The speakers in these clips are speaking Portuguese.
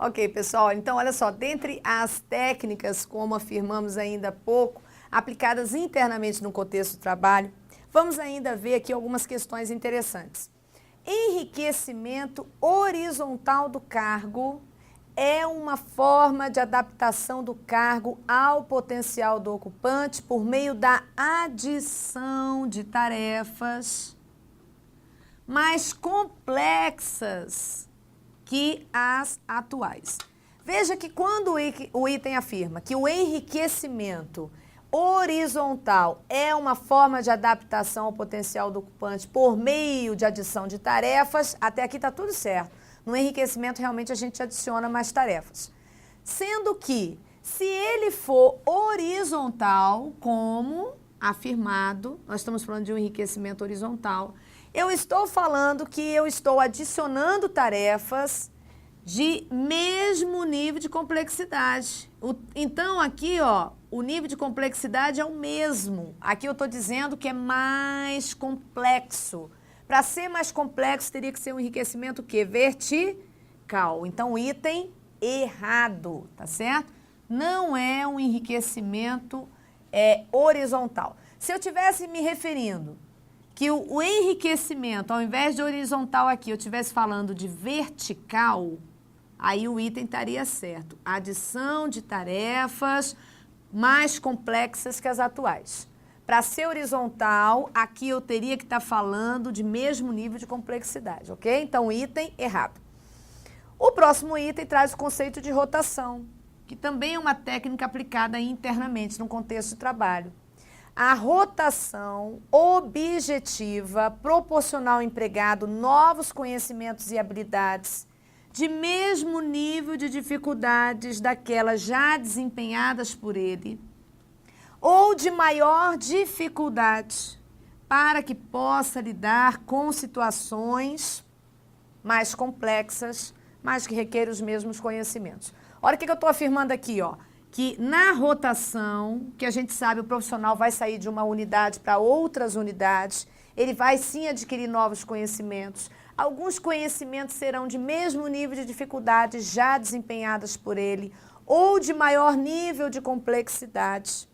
Ok, pessoal, então olha só, dentre as técnicas, como afirmamos ainda há pouco, aplicadas internamente no contexto do trabalho, vamos ainda ver aqui algumas questões interessantes. Enriquecimento horizontal do cargo é uma forma de adaptação do cargo ao potencial do ocupante por meio da adição de tarefas mais complexas que as atuais. Veja que quando o item afirma que o enriquecimento horizontal é uma forma de adaptação ao potencial do ocupante por meio de adição de tarefas, até aqui está tudo certo. No enriquecimento, realmente, a gente adiciona mais tarefas. Sendo que, se ele for horizontal, como afirmado, nós estamos falando de um enriquecimento horizontal, eu estou falando que eu estou adicionando tarefas de mesmo nível de complexidade. Então, aqui, ó, o nível de complexidade é o mesmo. Aqui eu estou dizendo que é mais complexo. Para ser mais complexo, teria que ser um enriquecimento o quê? Vertical. Então, item errado, tá certo? Não é um enriquecimento horizontal. Se eu estivesse me referindo que o enriquecimento, ao invés de horizontal aqui, eu estivesse falando de vertical, aí o item estaria certo. Adição de tarefas mais complexas que as atuais. Para ser horizontal, aqui eu teria que estar falando de mesmo nível de complexidade, ok? Então, item errado. O próximo item traz o conceito de rotação, que também é uma técnica aplicada internamente no contexto de trabalho. A rotação objetiva proporciona ao empregado novos conhecimentos e habilidades de mesmo nível de dificuldades daquelas já desempenhadas por ele, ou de maior dificuldade, para que possa lidar com situações mais complexas, mas que requerem os mesmos conhecimentos. Olha o que eu estou afirmando aqui, ó, que na rotação, que a gente sabe o profissional vai sair de uma unidade para outras unidades, ele vai sim adquirir novos conhecimentos. Alguns conhecimentos serão de mesmo nível de dificuldade já desempenhadas por ele, ou de maior nível de complexidade,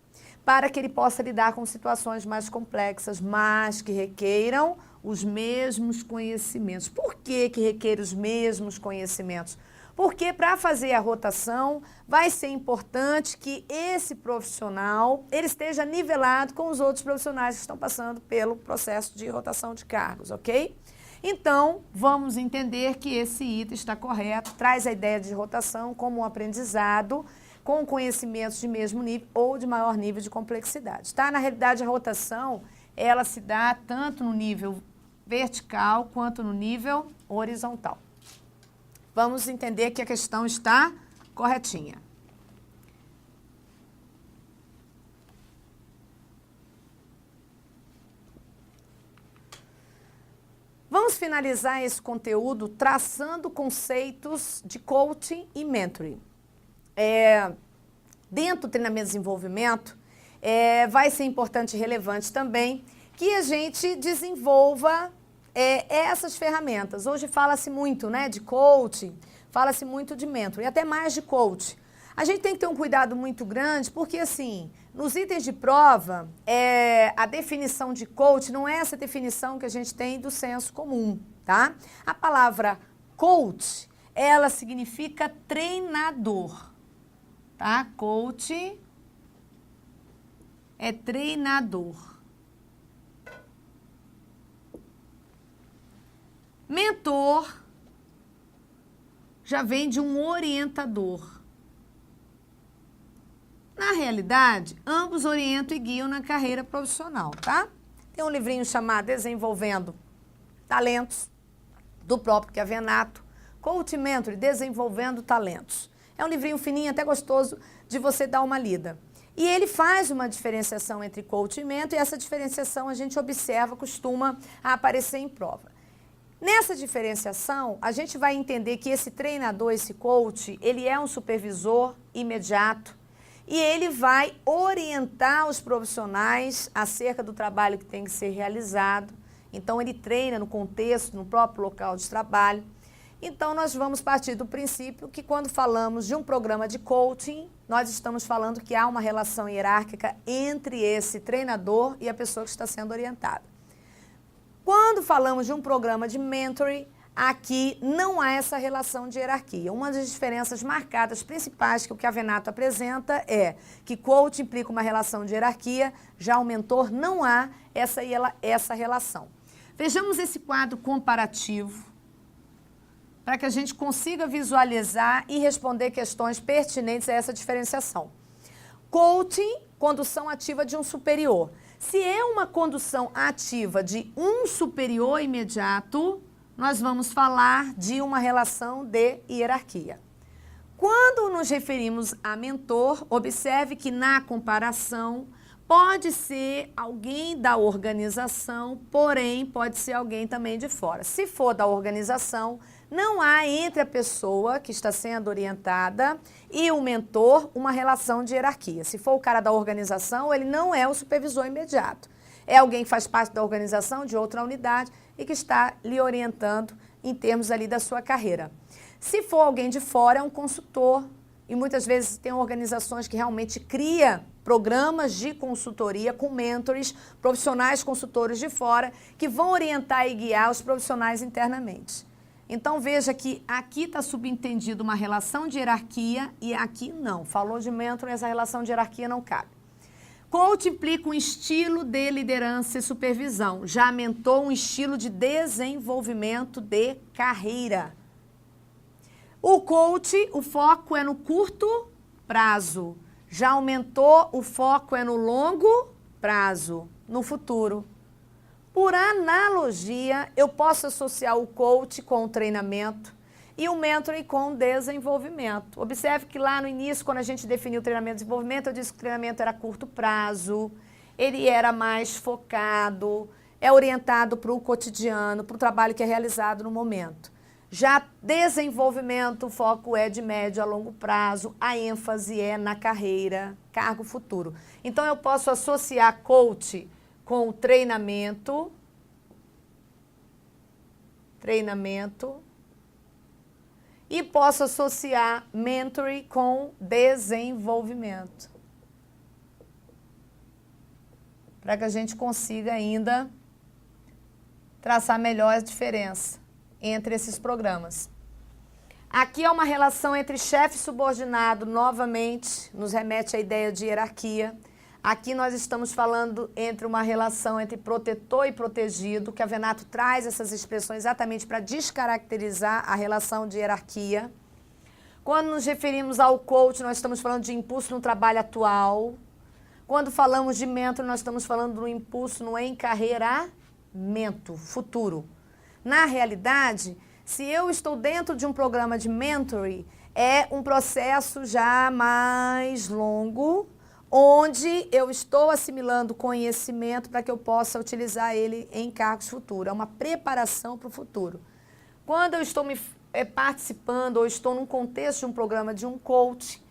para que ele possa lidar com situações mais complexas, mas que requeiram os mesmos conhecimentos. Por que requer os mesmos conhecimentos? Porque para fazer a rotação, vai ser importante que esse profissional ele esteja nivelado com os outros profissionais que estão passando pelo processo de rotação de cargos, ok? Então, vamos entender que esse item está correto, traz a ideia de rotação como um aprendizado com conhecimentos de mesmo nível ou de maior nível de complexidade, tá? Na realidade, a rotação, ela se dá tanto no nível vertical quanto no nível horizontal. Vamos entender que a questão está corretinha. Vamos finalizar esse conteúdo traçando conceitos de coaching e mentoring. Dentro do treinamento de desenvolvimento, vai ser importante e relevante também que a gente desenvolva essas ferramentas. Hoje fala-se muito, né, de coaching, fala-se muito de mentoring, e até mais de coaching. A gente tem que ter um cuidado muito grande, porque assim, nos itens de prova, a definição de coach não é essa definição que a gente tem do senso comum, tá? A palavra coach, ela significa treinador, tá? Coach é treinador. Mentor já vem de um orientador. Na realidade, ambos orientam e guiam na carreira profissional, tá? Tem um livrinho chamado Desenvolvendo Talentos, do próprio Chiavenato, Coach Mentor, Desenvolvendo Talentos. É um livrinho fininho, até gostoso de você dar uma lida. E ele faz uma diferenciação entre coach e mentor, e essa diferenciação a gente observa, costuma aparecer em prova. Nessa diferenciação, a gente vai entender que esse treinador, esse coach, ele é um supervisor imediato e ele vai orientar os profissionais acerca do trabalho que tem que ser realizado. Então, ele treina no contexto, no próprio local de trabalho. Então, nós vamos partir do princípio que quando falamos de um programa de coaching, nós estamos falando que há uma relação hierárquica entre esse treinador e a pessoa que está sendo orientada. Quando falamos de um programa de mentoring, aqui não há essa relação de hierarquia. Uma das diferenças marcadas principais que o Chiavenato apresenta é que coach implica uma relação de hierarquia, já o mentor não há essa relação. Vejamos esse quadro comparativo para que a gente consiga visualizar e responder questões pertinentes a essa diferenciação. Coaching, condução ativa de um superior. Se é uma condução ativa de um superior imediato, nós vamos falar de uma relação de hierarquia. Quando nos referimos a mentor, observe que na comparação pode ser alguém da organização, porém pode ser alguém também de fora. Se for da organização, não há entre a pessoa que está sendo orientada e o mentor uma relação de hierarquia. Se for o cara da organização, ele não é o supervisor imediato. É alguém que faz parte da organização, de outra unidade, e que está lhe orientando em termos ali da sua carreira. Se for alguém de fora, é um consultor, e muitas vezes tem organizações que realmente criam programas de consultoria com mentores, profissionais consultores de fora, que vão orientar e guiar os profissionais internamente. Então veja que aqui está subentendido uma relação de hierarquia e aqui não. Falou de mentor, essa relação de hierarquia não cabe. Coach implica um estilo de liderança e supervisão. Já mentor, um estilo de desenvolvimento de carreira. O coach, o foco é no curto prazo. Já o mentor, o foco é no longo prazo, no futuro. Por analogia, eu posso associar o coach com o treinamento e o mentoring com o desenvolvimento. Observe que lá no início, quando a gente definiu o treinamento e desenvolvimento, eu disse que o treinamento era a curto prazo, ele era mais focado, é orientado para o cotidiano, para o trabalho que é realizado no momento. Já desenvolvimento, o foco é de médio a longo prazo, a ênfase é na carreira, cargo futuro. Então, eu posso associar coach com o treinamento, e posso associar mentoring com desenvolvimento. Para que a gente consiga ainda traçar melhor a diferença entre esses programas. Aqui é uma relação entre chefe e subordinado, novamente, nos remete à ideia de hierarquia. Aqui nós estamos falando entre uma relação entre protetor e protegido, que a Chiavenato traz essas expressões exatamente para descaracterizar a relação de hierarquia. Quando nos referimos ao coach, nós estamos falando de impulso no trabalho atual. Quando falamos de mentor, nós estamos falando do impulso no encarreiramento futuro. Na realidade, se eu estou dentro de um programa de mentoring, é um processo já mais longo, onde eu estou assimilando conhecimento para que eu possa utilizar ele em cargos futuros. É uma preparação para o futuro. Quando eu estou participando ou estou num contexto de um programa de um coach,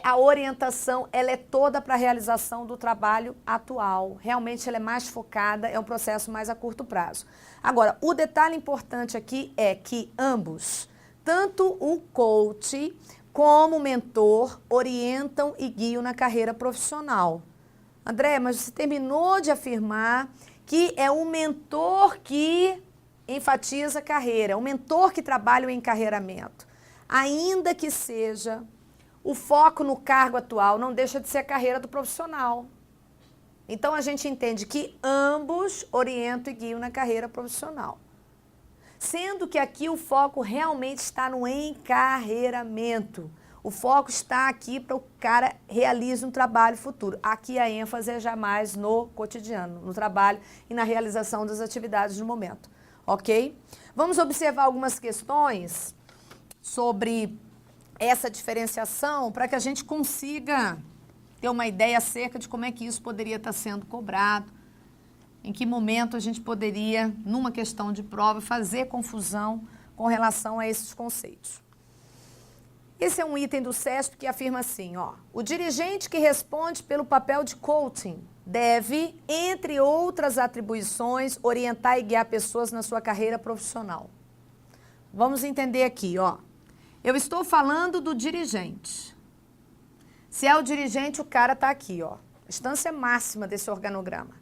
a orientação ela é toda para a realização do trabalho atual. Realmente ela é mais focada, é um processo mais a curto prazo. Agora, o detalhe importante aqui é que ambos, tanto o coach como mentor, orientam e guiam na carreira profissional. André, mas você terminou de afirmar que é o mentor que enfatiza a carreira, é o mentor que trabalha o encarreiramento. Ainda que seja o foco no cargo atual, não deixa de ser a carreira do profissional. Então, a gente entende que ambos orientam e guiam na carreira profissional. Sendo que aqui o foco realmente está no encarreiramento. O foco está aqui para o cara realizar um trabalho futuro. Aqui a ênfase é jamais no cotidiano, no trabalho e na realização das atividades no momento. Ok? Vamos observar algumas questões sobre essa diferenciação para que a gente consiga ter uma ideia acerca de como é que isso poderia estar sendo cobrado. Em que momento a gente poderia, numa questão de prova, fazer confusão com relação a esses conceitos. Esse é um item do CESP que afirma assim, ó, o dirigente que responde pelo papel de coaching deve, entre outras atribuições, orientar e guiar pessoas na sua carreira profissional. vamos entender aqui, ó. Eu estou falando do dirigente. Se é o dirigente, o cara está aqui, ó. Instância máxima desse organograma.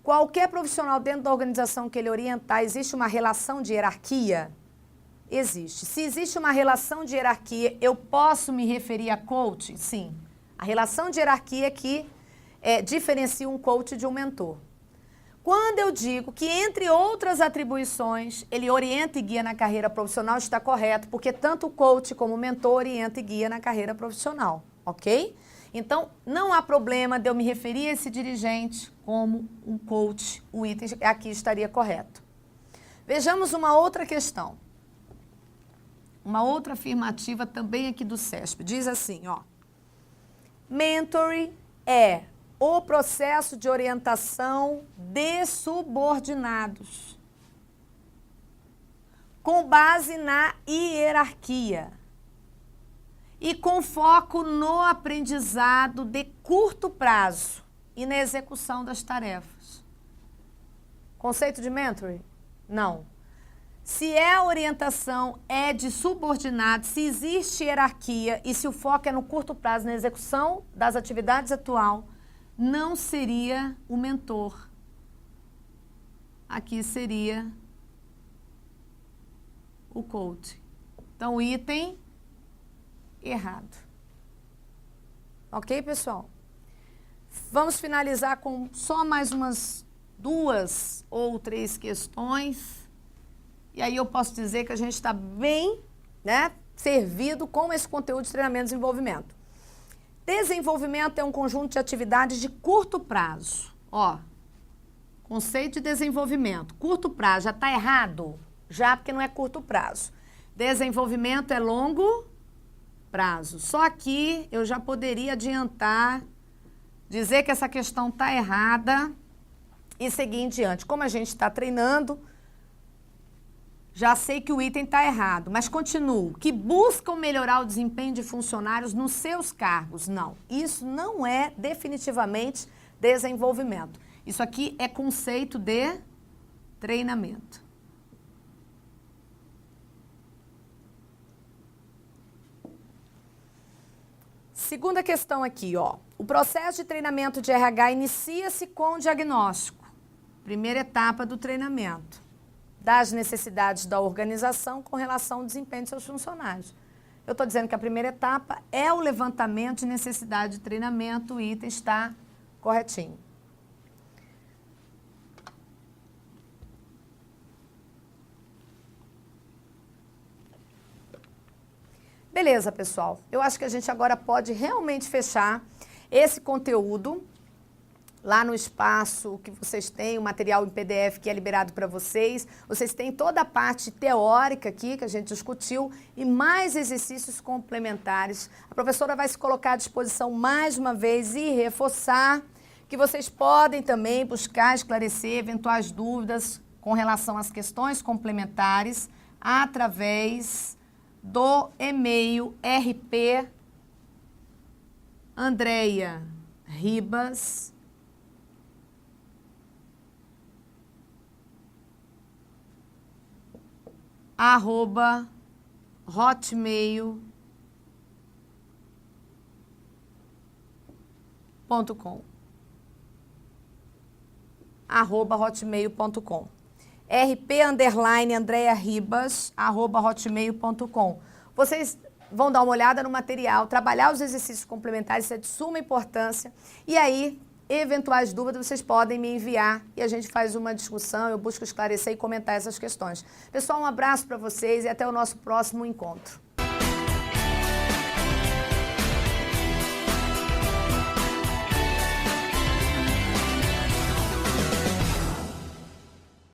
Qualquer profissional dentro da organização que ele orientar, existe uma relação de hierarquia? Existe. Se existe uma relação de hierarquia, eu posso me referir a coach? Sim. A relação de hierarquia é que diferencia um coach de um mentor. Quando eu digo que, entre outras atribuições, ele orienta e guia na carreira profissional, está correto, porque tanto o coach como o mentor orienta e guia na carreira profissional, ok? Então, não há problema de eu me referir a esse dirigente como um coach, o item aqui estaria correto. Vejamos uma outra questão. Uma outra afirmativa também aqui do CESP. Diz assim, ó. Mentoring é o processo de orientação de subordinados com base na hierarquia e com foco no aprendizado de curto prazo e na execução das tarefas. Conceito de mentoring? Não. Se a orientação é de subordinados, se existe hierarquia e se o foco é no curto prazo na execução das atividades atual, não seria o mentor. Aqui seria o coach. Então, o item errado. Ok, pessoal? Vamos finalizar com só mais umas 2 ou 3 questões. E aí eu posso dizer que a gente está bem, né, servido com esse conteúdo de treinamento e desenvolvimento. Desenvolvimento é um conjunto de atividades de curto prazo. Ó, conceito de desenvolvimento. Curto prazo, já está errado? Já, porque não é curto prazo. Desenvolvimento é longo prazo. Só aqui eu já poderia adiantar, dizer que essa questão está errada e seguir em diante. Como a gente está treinando, já sei que o item está errado, mas continuo. Que buscam melhorar o desempenho de funcionários nos seus cargos. Não, isso não é definitivamente desenvolvimento. Isso aqui é conceito de treinamento. Segunda questão aqui, ó. O processo de treinamento de RH inicia-se com o diagnóstico. Primeira etapa do treinamento. Das necessidades da organização com relação ao desempenho de seus funcionários. Eu estou dizendo que a primeira etapa é o levantamento de necessidade de treinamento, o item está corretinho. Beleza, pessoal. Eu acho que a gente agora pode realmente fechar esse conteúdo lá no espaço que vocês têm, o material em PDF que é liberado para vocês. Vocês têm toda a parte teórica aqui que a gente discutiu e mais exercícios complementares. A professora vai se colocar à disposição mais uma vez e reforçar que vocês podem também buscar esclarecer eventuais dúvidas com relação às questões complementares através do e-mail rp@hotmail.com @hotmail.com rp_andrearibas@hotmail.com. Vocês vão dar uma olhada no material, trabalhar os exercícios complementares, isso é de suma importância. E aí, eventuais dúvidas, vocês podem me enviar e a gente faz uma discussão, eu busco esclarecer e comentar essas questões. Pessoal, um abraço para vocês e até o nosso próximo encontro.